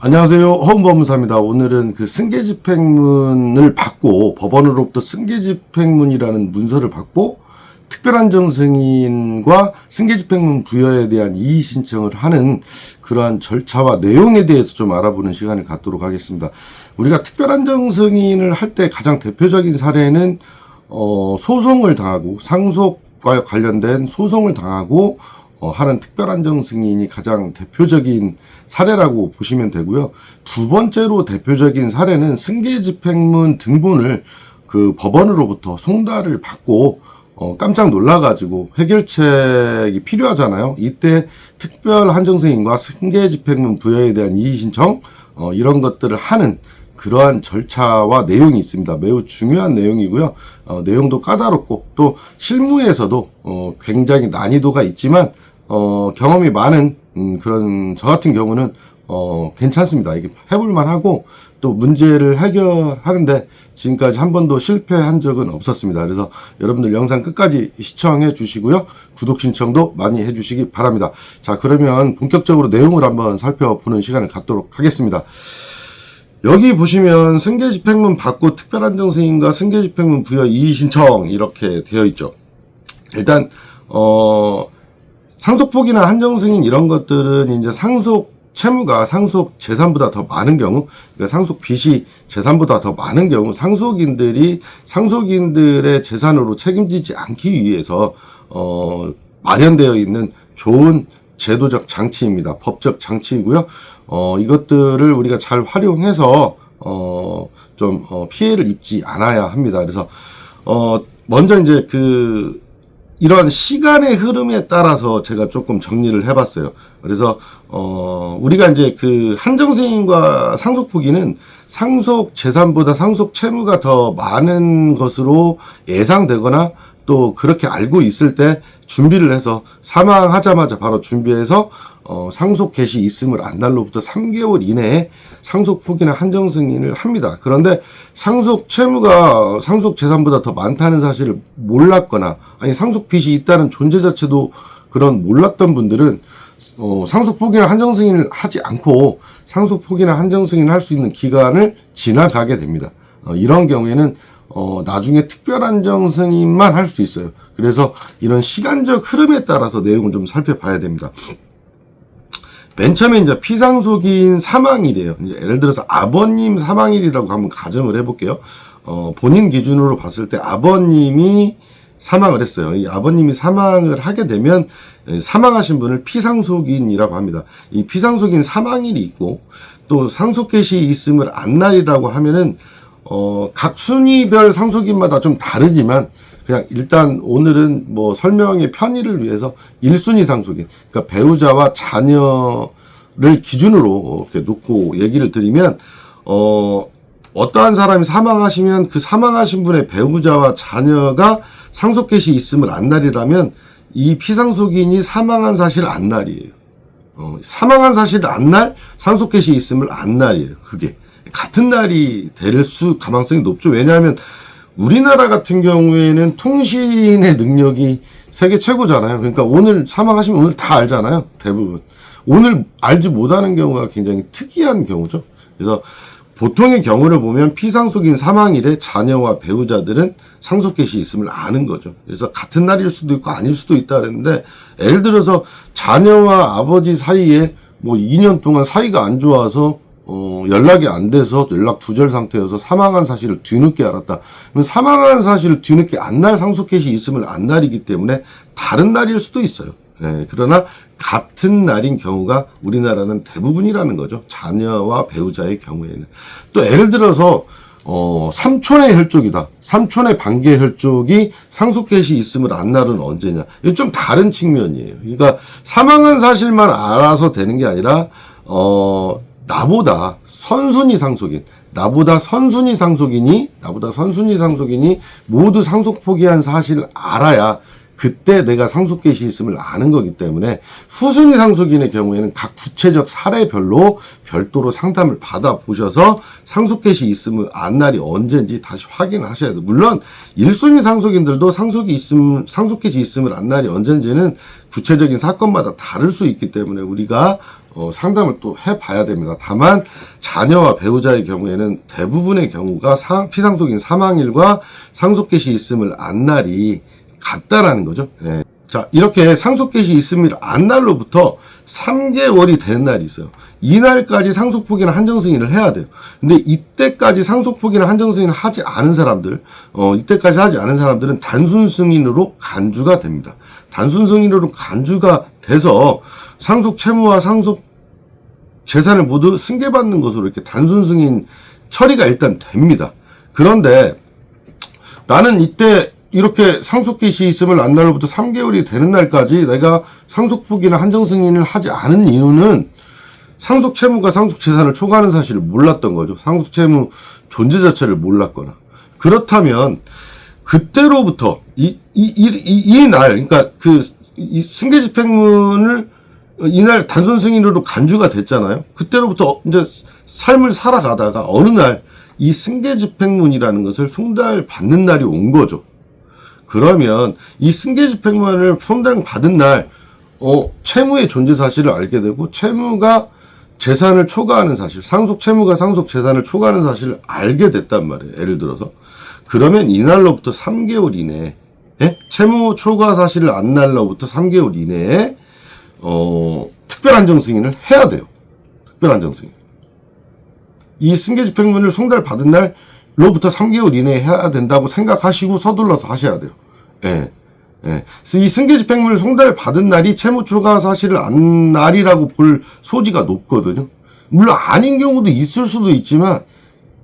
안녕하세요. 허은법무사입니다. 오늘은 그 승계집행문을 받고 법원으로부터 승계집행문이라는 문서를 받고 특별한정승인과 승계집행문 부여에 대한 이의신청을 하는 그러한 절차와 내용에 대해서 좀 알아보는 시간을 갖도록 하겠습니다. 우리가 특별한정승인을 할 때 가장 대표적인 사례는 소송을 당하고 상속과 관련된 소송을 당하고 하는 특별한정승인이 가장 대표적인 사례라고 보시면 되고요. 두 번째로 대표적인 사례는 승계집행문 등본을 그 법원으로부터 송달을 받고 깜짝 놀라가지고 해결책이 필요하잖아요. 이때 특별한정승인과 승계집행문 부여에 대한 이의신청 이런 것들을 하는 그러한 절차와 내용이 있습니다. 매우 중요한 내용이고요. 내용도 까다롭고 또 실무에서도 굉장히 난이도가 있지만 경험이 많은 그런 저 같은 경우는 괜찮습니다. 이게 해볼만 하고 또 문제를 해결하는데 지금까지 한 번도 실패한 적은 없었습니다. 그래서 여러분들 영상 끝까지 시청해 주시고요. 구독 신청도 많이 해 주시기 바랍니다. 자, 그러면 본격적으로 내용을 한번 살펴보는 시간을 갖도록 하겠습니다. 여기 보시면 승계집행문 받고 특별한정승인과 승계집행문 부여 이의신청 이렇게 되어 있죠. 일단 상속폭이나 한정승인 이런 것들은 이제 상속 채무가 상속 재산보다 더 많은 경우, 그러니까 상속 빚이 재산보다 더 많은 경우 상속인들이 상속인들의 재산으로 책임지지 않기 위해서 마련되어 있는 좋은 제도적 장치입니다. 법적 장치이고요. 이것들을 우리가 잘 활용해서 좀 피해를 입지 않아야 합니다. 그래서 먼저 이제 이런 시간의 흐름에 따라서 제가 조금 정리를 해봤어요. 그래서 우리가 이제 한정승인과 상속포기는 상속 재산보다 상속 채무가 더 많은 것으로 예상되거나 또 그렇게 알고 있을 때 준비를 해서 사망하자마자 바로 준비해서 상속 개시 있음을 안 날로부터 3개월 이내에 상속 포기나 한정 승인을 합니다. 그런데 상속 채무가 상속 재산보다 더 많다는 사실을 몰랐거나 아니 상속 빚이 있다는 존재 자체도 그런 몰랐던 분들은 상속 포기나 한정 승인을 하지 않고 상속 포기나 한정 승인을 할 수 있는 기간을 지나가게 됩니다. 이런 경우에는 나중에 특별한정승인만 할 수 있어요. 그래서 이런 시간적 흐름에 따라서 내용을 좀 살펴봐야 됩니다. 맨 처음에 이제 피상속인 사망일이에요. 이제 예를 들어서 아버님 사망일이라고 한번 가정을 해볼게요. 본인 기준으로 봤을 때 아버님이 사망을 했어요. 이 아버님이 사망을 하게 되면 사망하신 분을 피상속인이라고 합니다. 이 피상속인 사망일이 있고 또 상속개시 있음을 안날이라고 하면은 각 순위별 상속인마다 좀 다르지만 그냥 일단 오늘은 뭐 설명의 편의를 위해서 1순위 상속인, 그러니까 배우자와 자녀를 기준으로 이렇게 놓고 얘기를 드리면 어떠한 사람이 사망하시면 그 사망하신 분의 배우자와 자녀가 상속개시 있음을 안날이라면 이 피상속인이 사망한 사실 안날이에요. 사망한 사실 안날, 상속개시 있음을 안날이에요. 그게 같은 날이 될 가능성이 높죠. 왜냐하면 우리나라 같은 경우에는 통신의 능력이 세계 최고잖아요. 그러니까 오늘 사망하시면 오늘 다 알잖아요. 대부분. 오늘 알지 못하는 경우가 굉장히 특이한 경우죠. 그래서 보통의 경우를 보면 피상속인 사망일에 자녀와 배우자들은 상속개시 있음을 아는 거죠. 그래서 같은 날일 수도 있고 아닐 수도 있다 그랬는데 예를 들어서 자녀와 아버지 사이에 뭐 2년 동안 사이가 안 좋아서 연락이 안 돼서 연락 두절 상태여서 사망한 사실을 뒤늦게 알았다. 그럼 사망한 사실을 뒤늦게 안날 상속개시 있음을 안날이기 때문에 다른 날일 수도 있어요. 네, 그러나 같은 날인 경우가 우리나라는 대부분이라는 거죠. 자녀와 배우자의 경우에는. 또 예를 들어서 삼촌의 혈족이다. 삼촌의 반계 혈족이 상속개시 있음을 안날은 언제냐. 이건 좀 다른 측면이에요. 그러니까 사망한 사실만 알아서 되는 게 아니라 나보다 선순위 상속인이 모두 상속 포기한 사실을 알아야 그때 내가 상속개시 있음을 아는 거기 때문에 후순위 상속인의 경우에는 각 구체적 사례별로 별도로 상담을 받아보셔서 상속개시 있음을 안 날이 언제인지 다시 확인하셔야 돼요. 물론 1순위 상속인들도 상속개시 있음을 안 날이 언제인지는 구체적인 사건마다 다를 수 있기 때문에 우리가 상담을 또 해봐야 됩니다. 다만 자녀와 배우자의 경우에는 대부분의 경우가 피상속인 사망일과 상속 개시 있음을 안 날이 같다라는 거죠. 예. 자, 이렇게 상속 개시 있음을 안 날로부터 3개월이 되는 날이 있어요. 이날까지 상속 포기나 한정 승인을 해야 돼요. 근데 이때까지 상속 포기나 한정 승인을 하지 않은 사람들, 이때까지 하지 않은 사람들은 단순 승인으로 간주가 됩니다. 단순 승인으로 간주가 돼서 상속 채무와 상속 재산을 모두 승계받는 것으로 이렇게 단순 승인 처리가 일단 됩니다. 그런데 나는 이때 이렇게 상속 개시 있음을 안 날로부터 3개월이 되는 날까지 내가 상속 포기나 한정 승인을 하지 않은 이유는 상속 채무가 상속 재산을 초과하는 사실을 몰랐던 거죠. 상속 채무 존재 자체를 몰랐거나. 그렇다면 그때로부터 이 날, 그러니까 이 승계 집행문을 이날 단순 승인으로 간주가 됐잖아요. 그때로부터 이제 삶을 살아가다가 어느 날 이 승계 집행문이라는 것을 송달받는 날이 온 거죠. 그러면 이 승계 집행문을 송달받은 날 채무의 존재 사실을 알게 되고 채무가 재산을 초과하는 사실, 상속 채무가 상속 재산을 초과하는 사실을 알게 됐단 말이에요. 예를 들어서 그러면 이날로부터 3개월 이내에 채무 초과 사실을 안 날로부터 3개월 이내에 특별한정 승인을 해야 돼요. 특별한정 승인. 이 승계 집행문을 송달받은 날로부터 3개월 이내에 해야 된다고 생각하시고 서둘러서 하셔야 돼요. 예. 예. 이 승계 집행문을 송달받은 날이 채무 초과 사실을 안 날이라고 볼 소지가 높거든요. 물론 아닌 경우도 있을 수도 있지만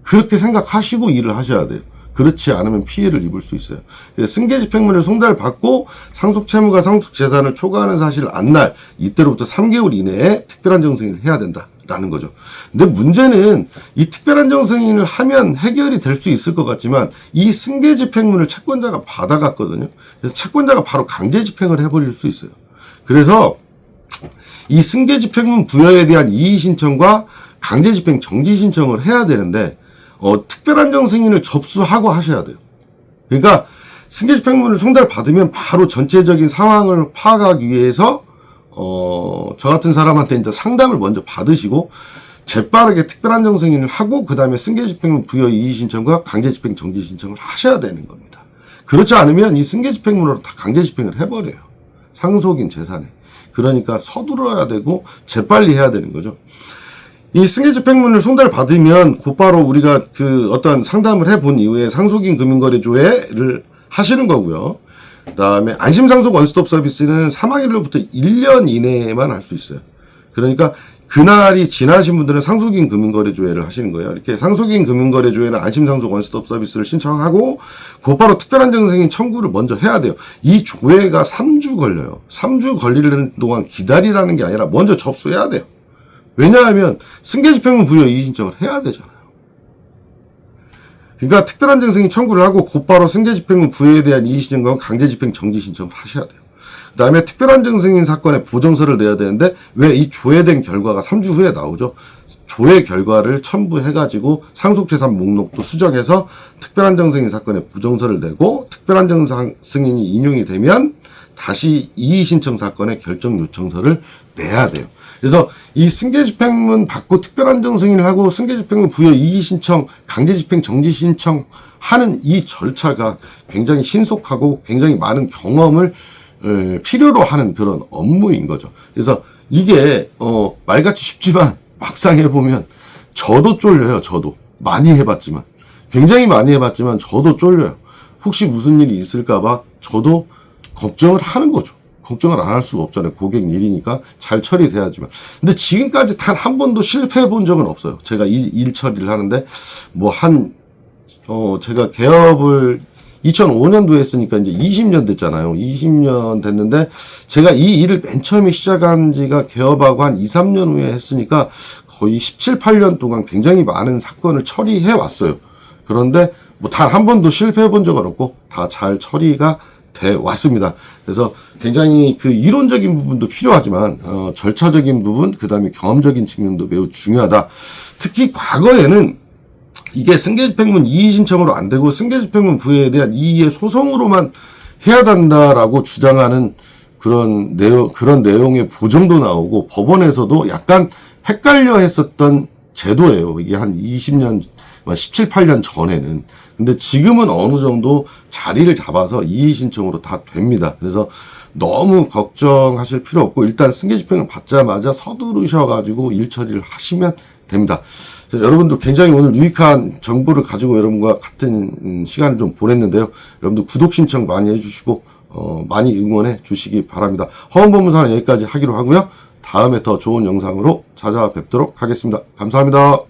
그렇게 생각하시고 일을 하셔야 돼요. 그렇지 않으면 피해를 입을 수 있어요. 승계 집행문을 송달받고 상속 채무가 상속 재산을 초과하는 사실을 안 날 이때로부터 3개월 이내에 특별한정 승인을 해야 된다라는 거죠. 근데 문제는 이 특별한정 승인을 하면 해결이 될 수 있을 것 같지만 이 승계 집행문을 채권자가 받아갔거든요. 그래서 채권자가 바로 강제 집행을 해버릴 수 있어요. 그래서 이 승계 집행문 부여에 대한 이의 신청과 강제 집행 정지 신청을 해야 되는데 특별한정 승인을 접수하고 하셔야 돼요. 그러니까 승계 집행문을 송달받으면 바로 전체적인 상황을 파악하기 위해서 저 같은 사람한테 이제 상담을 먼저 받으시고 재빠르게 특별한정 승인을 하고 그 다음에 승계 집행문 부여 이의 신청과 강제 집행 정지 신청을 하셔야 되는 겁니다. 그렇지 않으면 이 승계 집행문으로 다 강제 집행을 해버려요. 상속인 재산에. 그러니까 서두러야 되고 재빨리 해야 되는 거죠. 이 승계 집행문을 송달받으면 곧바로 우리가 어떤 상담을 해본 이후에 상속인 금융거래조회를 하시는 거고요. 그 다음에 안심상속 원스톱 서비스는 사망일로부터 1년 이내에만 할 수 있어요. 그러니까 그날이 지나신 분들은 상속인 금융거래조회를 하시는 거예요. 이렇게 상속인 금융거래조회는 안심상속 원스톱 서비스를 신청하고 곧바로 특별한정승인 청구를 먼저 해야 돼요. 이 조회가 3주 걸려요. 3주 걸리는 동안 기다리라는 게 아니라 먼저 접수해야 돼요. 왜냐하면 승계집행문 부여 이의 신청을 해야 되잖아요. 그러니까 특별한정승인 청구를 하고 곧바로 승계집행문 부여에 대한 이의 신청과 강제집행 정지 신청을 하셔야 돼요. 그 다음에 특별한정승인 사건에 보정서를 내야 되는데 왜 이 조회된 결과가 3주 후에 나오죠? 조회 결과를 첨부해가지고 상속재산 목록도 수정해서 특별한정승인 사건에 보정서를 내고 특별한정승인이 인용이 되면 다시 이의 신청 사건에 결정 요청서를 내야 돼요. 그래서 이 승계집행문 받고 특별한정승인을 하고 승계집행문 부여 이의 신청, 강제집행 정지 신청 하는 이 절차가 굉장히 신속하고 굉장히 많은 경험을 필요로 하는 그런 업무인 거죠. 그래서 이게 말같이 쉽지만 막상 해보면 저도 쫄려요. 저도 많이 해봤지만 굉장히 많이 해봤지만 저도 쫄려요. 혹시 무슨 일이 있을까봐 저도 걱정을 하는 거죠. 걱정을 안 할 수가 없잖아요. 고객 일이니까 잘 처리돼야지만. 근데 지금까지 단 한 번도 실패해 본 적은 없어요. 제가 일 처리를 하는데 제가 개업을 2005년도에 했으니까 이제 20년 됐잖아요. 20년 됐는데 제가 이 일을 맨 처음에 시작한 지가 개업하고 한 2, 3년 후에 했으니까 거의 17, 18년 동안 굉장히 많은 사건을 처리해 왔어요. 그런데 단 한 번도 실패해 본 적은 없고 다 잘 처리가 돼 왔습니다. 그래서 굉장히 이론적인 부분도 필요하지만 절차적인 부분, 그 다음에 경험적인 측면도 매우 중요하다. 특히 과거에는 이게 승계집행문 이의 신청으로 안 되고 승계집행문 부여에 대한 이의의 소송으로만 해야 된다라고 주장하는 그런 내용의 보정도 나오고 법원에서도 약간 헷갈려 했었던 제도예요. 이게 한 20년, 17, 18년 전에는. 근데 지금은 어느 정도 자리를 잡아서 이의신청으로 다 됩니다. 그래서 너무 걱정하실 필요 없고 일단 승계 집행을 받자마자 서두르셔가지고 일 처리를 하시면 됩니다. 여러분들 굉장히 오늘 유익한 정보를 가지고 여러분과 같은 시간을 좀 보냈는데요. 여러분들 구독 신청 많이 해주시고 많이 응원해 주시기 바랍니다. 허언법무사는 여기까지 하기로 하고요. 다음에 더 좋은 영상으로 찾아뵙도록 하겠습니다. 감사합니다.